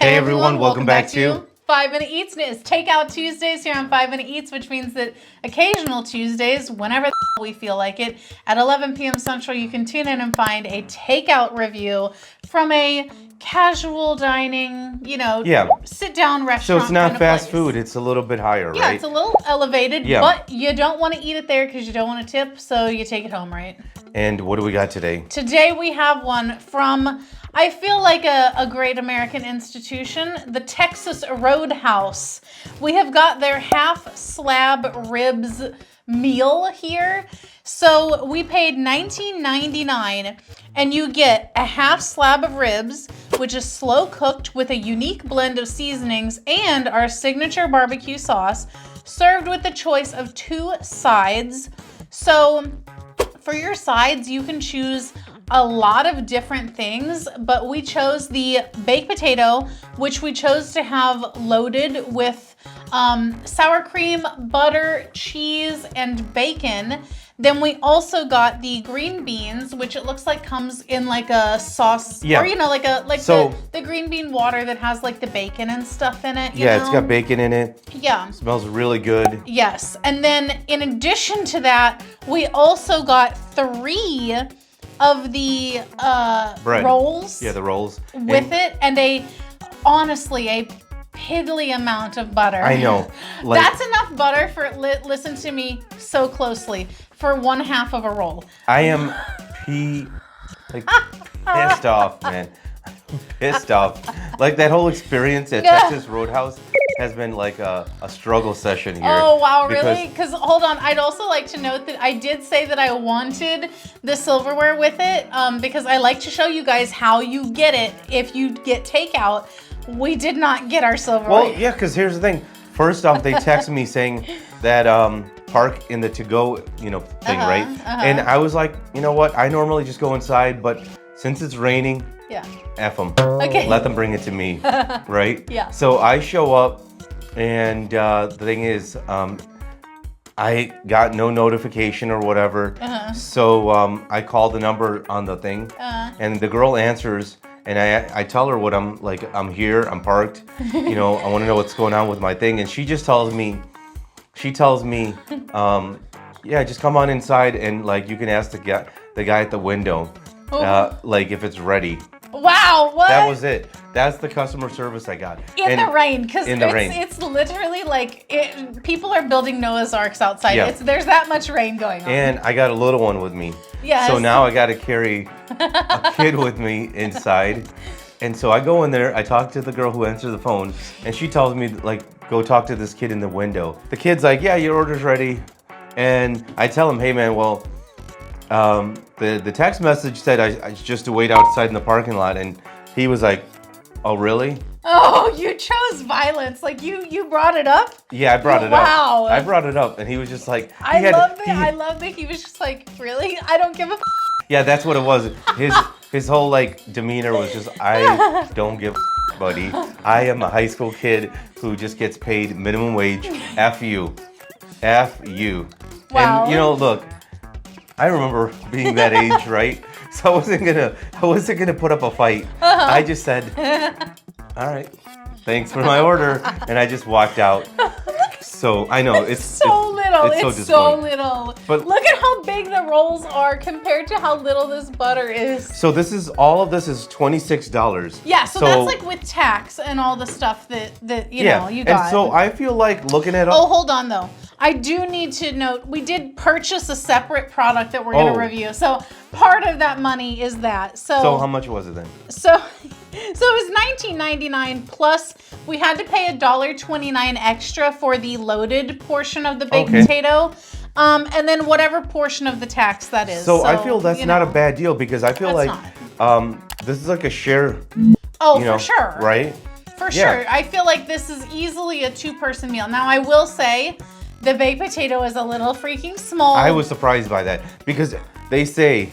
Hey everyone, welcome back to 5 Minute Eats. And it's Takeout Tuesdays here on 5 Minute Eats, which means that occasional Tuesdays, whenever we feel like it, at 11 p.m. Central, you can tune in and find a takeout review from a casual dining, sit-down restaurant. So it's not kind of fast place. food, it's a little bit higher, right? Yeah, it's a little elevated, but you don't want to eat it there because you don't want to tip, so you take it home, right? And what do we got today? Today we have one from, I feel like a great American institution, the Texas Roadhouse. We have got their half slab ribs meal here. So we paid $19.99 and you get a half slab of ribs, which is slow cooked with a unique blend of seasonings and our signature barbecue sauce, served with the choice of 2 sides. So for your sides, you can choose a lot of different things, but we chose the baked potato, which we chose to have loaded with sour cream, butter, cheese, and bacon. Then we also got the green beans, which it looks like comes in like a sauce, or the green bean water that has like the bacon and stuff in it. It's got bacon in it. Yeah. It smells really good. Yes. And then in addition to that, we also got 3 of the rolls. Yeah, the rolls. With it, and honestly, a piddly amount of butter. I know. That's enough butter for, listen to me so closely, for 1/2 of a roll. I am pissed off, man. Pissed off. Like that whole experience at Texas Roadhouse has been like a struggle session here. Oh, wow, really? Because, hold on, I'd also like to note that I did say that I wanted the silverware with it because I like to show you guys how you get it if you get takeout. We did not get our silverware. Well, yeah, because here's the thing. First off, they texted me saying that park in the to-go, thing, right? And I was like, you know what? I normally just go inside, but since it's raining, F them. Okay. Let them bring it to me, right? Yeah. So I show up, and the thing is, I got no notification or whatever. So I call the number on the thing, and the girl answers, and I tell her what I'm here, I'm parked, I want to know what's going on with my thing, and she just tells me, yeah, just come on inside and you can ask the guy at the window, if it's ready. Wow, what? That was it. That's the customer service I got. In the rain, because it's literally people are building Noah's Arks outside. Yeah. There's that much rain going on. And I got a little one with me. Yes. So now I got to carry a kid with me inside. And so I go in there, I talk to the girl who answered the phone, and she tells me, go talk to this kid in the window. The kid's like, yeah, your order's ready. And I tell him, hey man, well, the text message said I just to wait outside in the parking lot, and he was like, oh really? Oh, you chose violence. You brought it up? Yeah, I brought it up. Wow. I brought it up, and he was just like, I love that he was just like, really? I don't give a Yeah, that's what it was. His whole demeanor was just, I don't give a buddy. I am a high school kid who just gets paid minimum wage. F you. F you. Wow. And look, I remember being that age, right? So I wasn't gonna put up a fight. I just said, all right, thanks for my order, and I just walked out. So I know it's so little. It's so little. But look at how big the rolls are compared to how little this butter is. So all of this is $26. Yeah, so that's with tax and all the stuff that you got. And so I feel like looking at Oh, hold on though. I do need to note, we did purchase a separate product that we're going to review. So part of that money is that. So how much was it then? So it was $19.99 plus we had to pay $1.29 extra for the loaded portion of the baked potato. And then whatever portion of the tax that is. So I feel that's not a bad deal because I feel this is like a share. Oh, for sure. Right? For sure. I feel like this is easily a 2-person meal. Now I will say, the baked potato is a little freaking small. I was surprised by that because they say,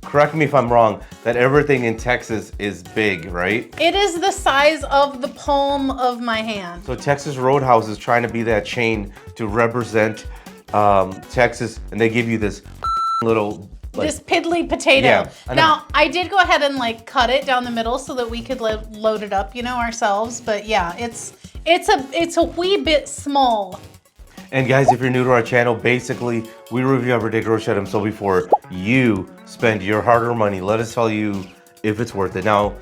correct me if I'm wrong, that everything in Texas is big, right? It is the size of the palm of my hand. So Texas Roadhouse is trying to be that chain to represent Texas, and they give you this little this piddly potato. Yeah, now, I did go ahead and like cut it down the middle so that we could load it up, you know, ourselves. But yeah, it's a wee bit small. And guys, if you're new to our channel, basically we review everyday grocery items. So before you spend your hard-earned money, let us tell you if it's worth it. Now,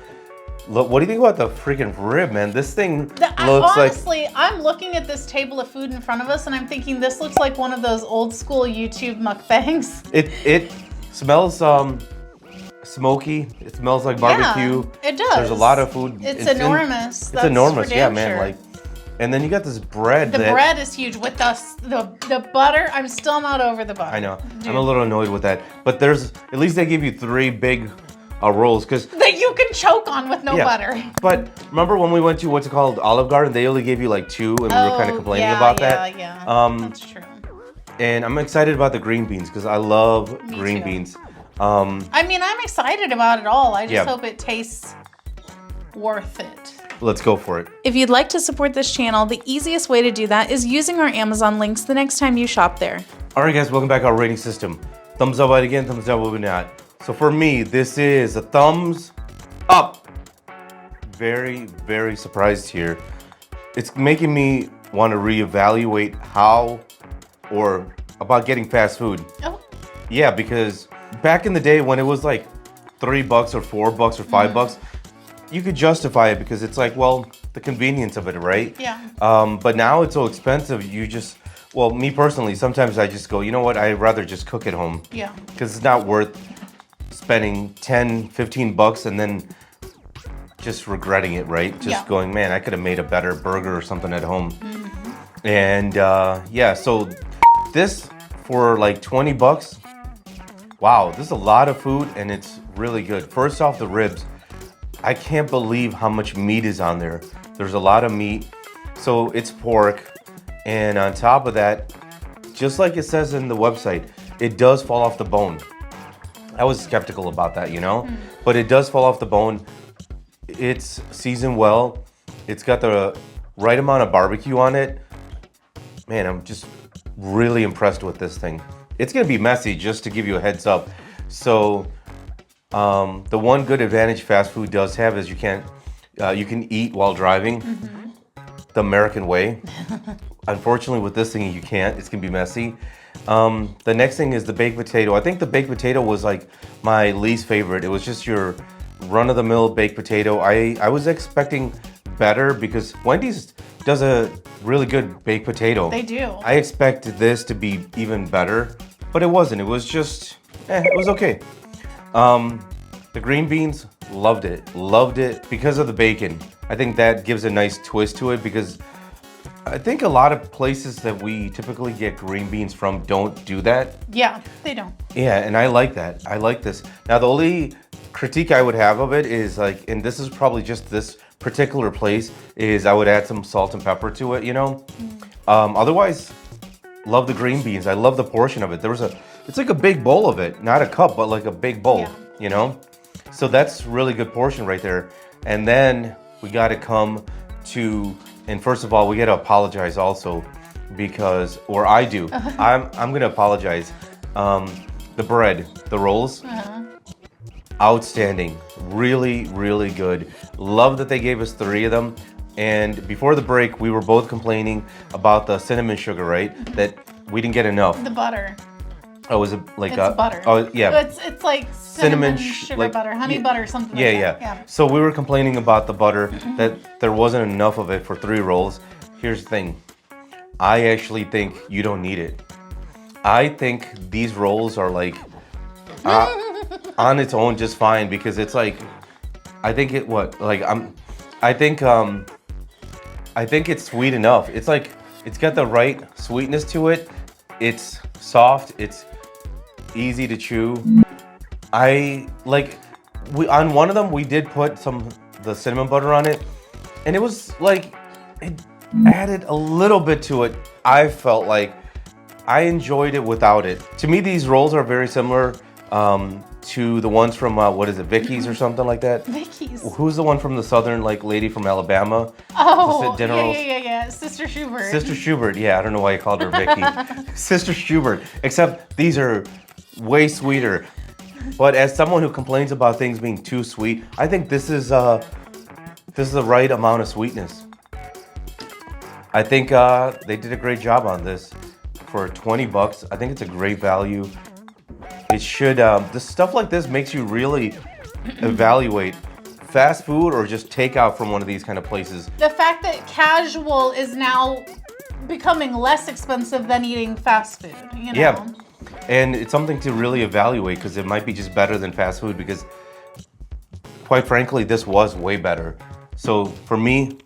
look, what do you think about the freaking rib, man? This thing looks honestly, I'm looking at this table of food in front of us, and I'm thinking this looks like one of those old school YouTube mukbangs. It smells smoky. It smells like barbecue. Yeah, it does. There's a lot of food. It's enormous. It's enormous, yeah, man. Sure. Like, and then you got this bread. The bread is huge with the butter. I'm still not over the butter. I know. Dude. I'm a little annoyed with that. But there's at least they give you 3 big rolls because that you can choke on with no butter. But remember when we went to what's it called, Olive Garden? They only gave you like 2, and we were kind of complaining about that. Yeah, that's true. And I'm excited about the green beans because I love green beans. I mean, I'm excited about it all. I just hope it tastes worth it. Let's go for it. If you'd like to support this channel, the easiest way to do that is using our Amazon links the next time you shop there. All right, guys, welcome back to our rating system. Thumbs up again, thumbs down will not. So for me, this is a thumbs up. Very, very surprised here. It's making me want to reevaluate how or about getting fast food. Oh. Yeah, because back in the day when it was like $3 or $4 or $5, you could justify it because it's like, well, the convenience of it, right? Yeah. But now it's so expensive. You just, well, me personally, sometimes I just go, you know what? I'd rather just cook at home. Yeah. Because it's not worth spending $10, $15 and then just regretting it, right? Just going, man, I could have made a better burger or something at home. And yeah, so this for like $20, wow, this is a lot of food and it's really good. First off, the ribs. I can't believe how much meat is on there. There's a lot of meat. So it's pork. And on top of that, just like it says in the website, it does fall off the bone. I was skeptical about that, you know? But it does fall off the bone. It's seasoned well. It's got the right amount of barbecue on it. Man, I'm just really impressed with this thing. It's gonna be messy, just to give you a heads up. So the one good advantage fast food does have is you can eat while driving the American way. Unfortunately, with this thing, you can't. It's gonna be messy. The next thing is the baked potato. I think the baked potato was like my least favorite. It was just your run-of-the-mill baked potato. I was expecting better because Wendy's does a really good baked potato. They do. I expected this to be even better, but it wasn't. It was just, it was okay. The green beans, loved it because of the bacon. I think that gives a nice twist to it because I think a lot of places that we typically get green beans from don't do that. Yeah, they don't. Yeah, and I like that. I like this. Now, the only critique I would have of it is like, and this is probably just this particular place, is I would add some salt and pepper to it, you know? Otherwise, love the green beans. I love the portion of it. It's like a big bowl of it, not a cup, but like a big bowl, you know? So that's really good portion right there. And then we got to come to, and first of all, we got to apologize also because, or I do. I'm going to apologize. The bread, the rolls, outstanding. Really, really good. Love that they gave us 3 of them. And before the break, we were both complaining about the cinnamon sugar, right? That we didn't get enough. The butter. Oh, is it like it's butter? Oh, yeah. It's like cinnamon sugar like, butter, honey butter, something yeah, like that. Yeah. So we were complaining about the butter, that there wasn't enough of it for 3 rolls. Here's the thing. I actually think you don't need it. I think these rolls are like on its own just fine because it's like, I think it's sweet enough. It's like, it's got the right sweetness to it. It's soft. It's easy to chew. On one of them, we did put the cinnamon butter on it, and it was like, it added a little bit to it. I felt like I enjoyed it without it. To me, these rolls are very similar to the ones from, what is it, Vicky's or something like that? Vicky's. Who's the one from the southern, like, lady from Alabama? Oh, yeah. Sister Schubert. Sister Schubert, yeah, I don't know why I called her Vicky. Sister Schubert, except these are way sweeter. But as someone who complains about things being too sweet, I think this is the right amount of sweetness. I think they did a great job on this for $20. I think it's a great value. It should. The stuff like this makes you really evaluate fast food or just takeout from one of these kind of places. The fact that casual is now becoming less expensive than eating fast food, you know? Yeah, and it's something to really evaluate because it might be just better than fast food because, quite frankly, this was way better. So for me,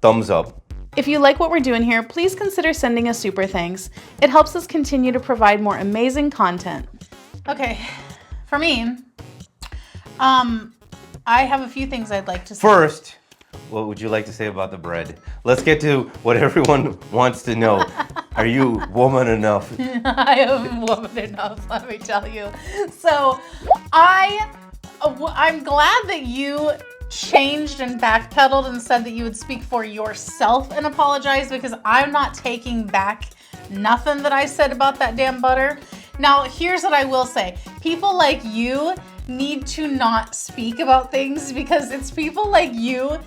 thumbs up. If you like what we're doing here, please consider sending us super thanks. It helps us continue to provide more amazing content. Okay, for me, I have a few things I'd like to say. First, what would you like to say about the bread? Let's get to what everyone wants to know. Are you woman enough? I am woman enough, let me tell you. So, I'm glad that you changed and backpedaled and said that you would speak for yourself and apologize, because I'm not taking back nothing that I said about that damn butter. Now, here's what I will say. People like you need to not speak about things, because it's people like you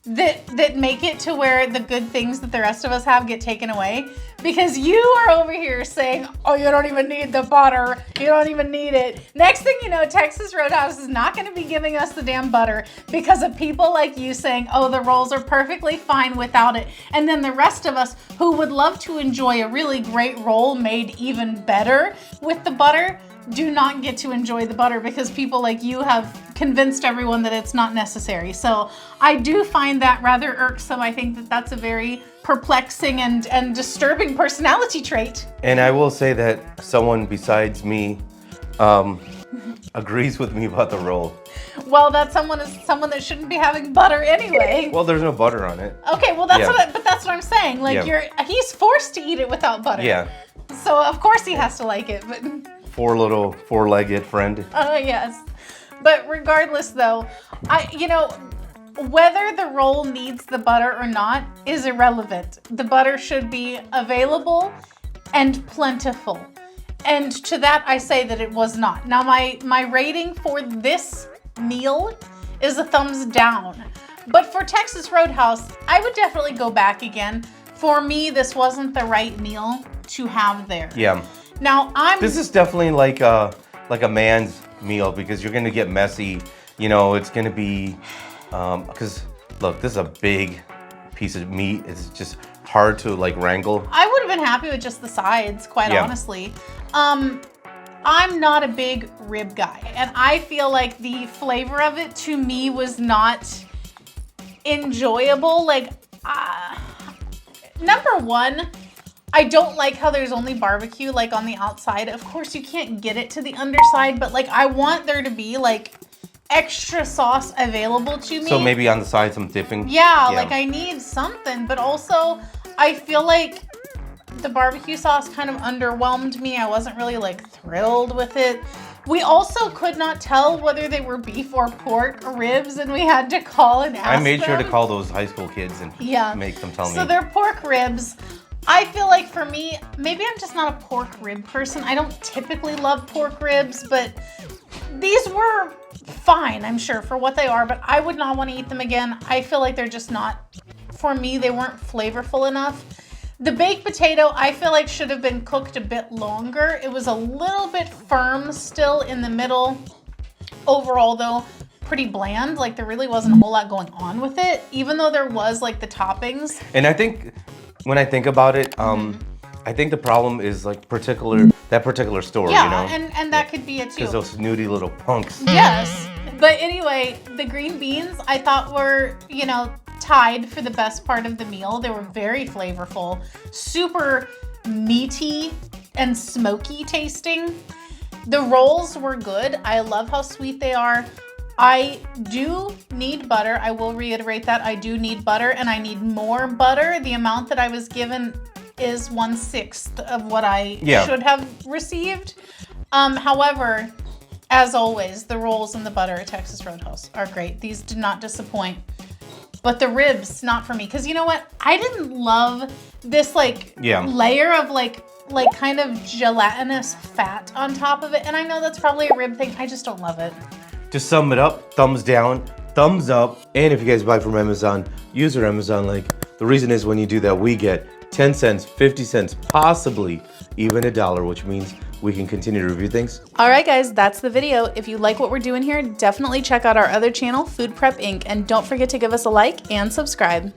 that make it to where the good things that the rest of us have get taken away, because you are over here saying, oh, you don't even need the butter, you don't even need it. Next thing you know, Texas Roadhouse is not going to be giving us the damn butter because of people like you saying, oh, the rolls are perfectly fine without it. And then the rest of us who would love to enjoy a really great roll made even better with the butter do not get to enjoy the butter because people like you have convinced everyone that it's not necessary. So I do find that rather irksome. I think that that's a very perplexing and disturbing personality trait. And I will say that someone besides me agrees with me about the roll. Well, that someone is someone that shouldn't be having butter anyway. Well, there's no butter on it. Okay, well that's but that's what I'm saying. Like he's forced to eat it without butter. Yeah. So of course he has to like it, but four-legged friend. Oh, yes. But regardless, though, whether the roll needs the butter or not is irrelevant. The butter should be available and plentiful. And to that, I say that it was not. Now, my rating for this meal is a thumbs down. But for Texas Roadhouse, I would definitely go back again. For me, this wasn't the right meal to have there. Yeah. Now This is definitely like a man's meal because you're gonna get messy. You know, it's gonna be because look, this is a big piece of meat. It's just hard to like wrangle. I would have been happy with just the sides, quite honestly. I'm not a big rib guy, and I feel like the flavor of it to me was not enjoyable. Like, number one, I don't like how there's only barbecue like on the outside. Of course, you can't get it to the underside, but like I want there to be like extra sauce available to me. So maybe on the side some dipping. Yeah, like I need something, but also I feel like the barbecue sauce kind of underwhelmed me. I wasn't really like thrilled with it. We also could not tell whether they were beef or pork ribs, and we had to call and ask I made them. sure to call those high school kids and make them tell me. So they're pork ribs. I feel like for me, maybe I'm just not a pork rib person. I don't typically love pork ribs, but these were fine, I'm sure, for what they are, but I would not want to eat them again. I feel like they're just not, for me, they weren't flavorful enough. The baked potato, I feel like should have been cooked a bit longer. It was a little bit firm still in the middle. Overall, though, pretty bland. Like, there really wasn't a whole lot going on with it, even though there was, like, the toppings. And I think, when I think about it, I think the problem is, like, that particular store, you know? and that could be it, too. Because those snooty little punks. Yes. But anyway, the green beans, I thought were, tied for the best part of the meal. They were very flavorful, super meaty and smoky tasting. The rolls were good. I love how sweet they are. I do need butter. I will reiterate that. I do need butter, and I need more butter. The amount that I was given is 1/6 of what I should have received. However, as always, the rolls and the butter at Texas Roadhouse are great. These did not disappoint. but the ribs, not for me. Because you know what? I didn't love this like Yeah. layer of like kind of gelatinous fat on top of it. And I know that's probably a rib thing. I just don't love it. To sum it up, thumbs down, thumbs up. And if you guys buy from Amazon, use our Amazon link. The reason is when you do that, we get 10 cents, 50 cents, possibly even $1, which means we can continue to review things. All right, guys, that's the video. If you like what we're doing here, definitely check out our other channel, Food Prep Inc. And don't forget to give us a like and subscribe.